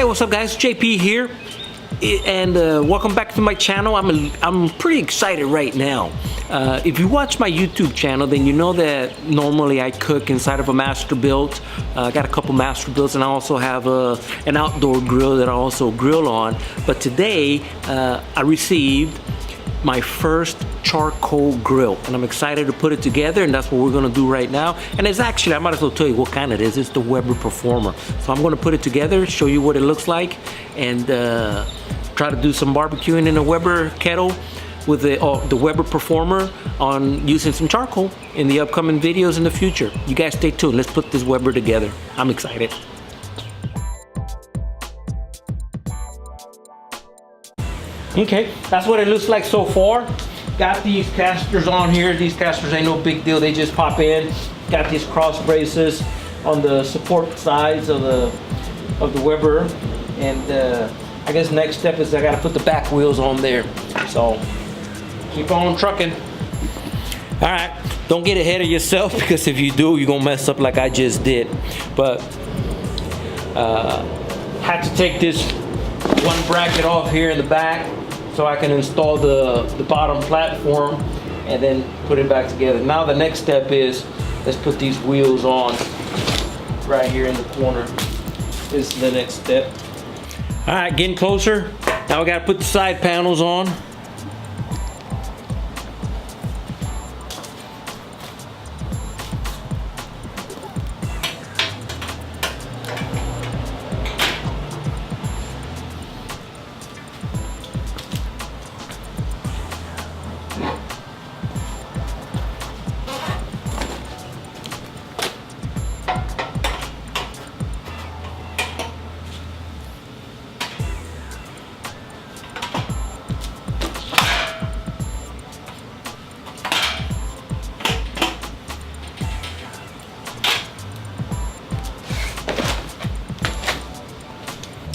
what's up guys, JP here, and welcome back to my channel. I'm pretty excited right now. If you watch my YouTube channel, then you know that normally I cook inside of a Masterbuilt. I got a couple Masterbuilts, and I also have an outdoor grill that I also grill on. But today I received my first charcoal grill, and I'm excited to put it together, and that's what we're gonna do right now. And it's actually, I might as well tell you what kind it is. It's the Weber Performer. So I'm gonna put it together, show you what it looks like, and try to do some barbecuing in a Weber kettle with the Weber Performer on using some charcoal in the upcoming videos in the future. You guys stay tuned. Let's put this Weber together. I'm excited. Okay, that's what it looks like so far. Got these casters on here. These casters ain't no big deal. They just pop in. Got these cross braces on the support sides of the Weber. And I guess next step is I gotta put the back wheels on there. So keep on trucking. All right, don't get ahead of yourself, because if you do, you're gonna mess up like I just did. But had to take this one bracket off here in the back so I can install the bottom platform and then put it back together. Now the next step is, let's put these wheels on right here in the corner. This is the next step. All right, getting closer. Now we gotta put the side panels on.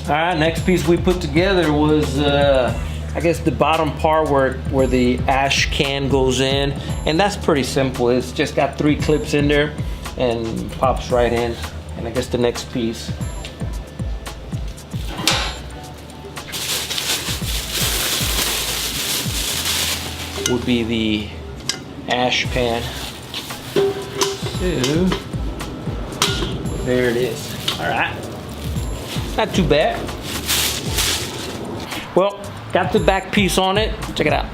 All right, next piece we put together was, I guess, the bottom part where the ash can goes in, and that's pretty simple. It's just got 3 clips in there and pops right in. And I guess the next piece would be the ash pan. So there it is. All right. Not too bad. Well, got the back piece on it. Check it out.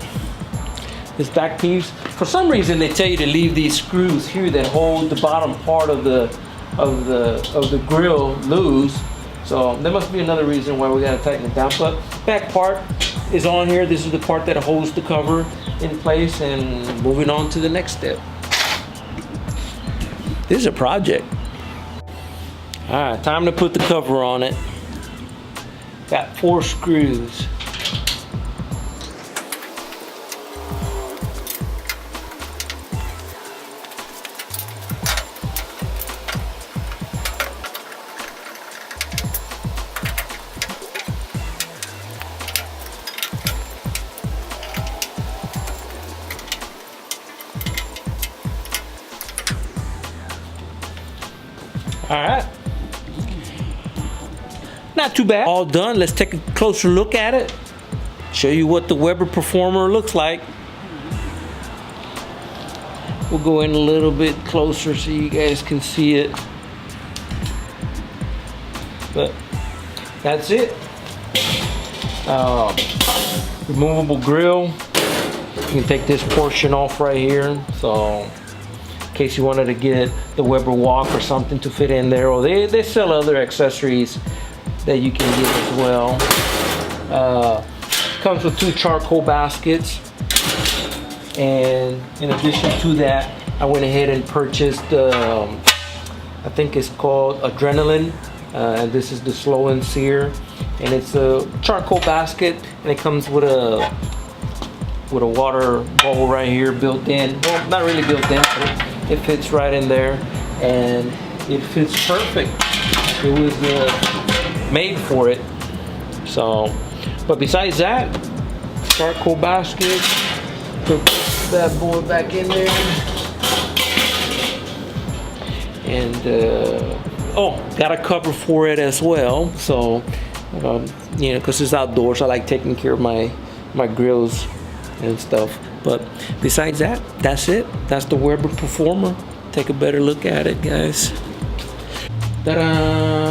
This back piece. For some reason, they tell you to leave these screws here that hold the bottom part of the grill loose. So there must be another reason why we gotta tighten it down. But back part is on here. This is the part that holds the cover in place. And moving on to the next step. This is a project. All right, time to put the cover on it. Got 4 screws. All right. Not too bad. All done. Let's take a closer look at it. Show you what the Weber Performer looks like. We'll go in a little bit closer so you guys can see it. But that's it. Removable grill. You can take this portion off right here. So in case you wanted to get the Weber Walk or something to fit in there, or they sell other accessories that you can get as well. Comes with 2 charcoal baskets, and in addition to that, I went ahead and purchased, I think it's called Adrenaline, and this is the Slow and Sear, and it's a charcoal basket, and it comes with a water bowl right here built in. Well, not really built in, but it fits right in there, and it fits perfect. It was made for it. So, but besides that, charcoal basket, put that board back in there, and oh, got a cover for it as well. So You know, because it's outdoors. I like taking care of my grills and stuff. But besides that, that's it. That's the Weber Performer. Take a better look at it, guys. Ta-da!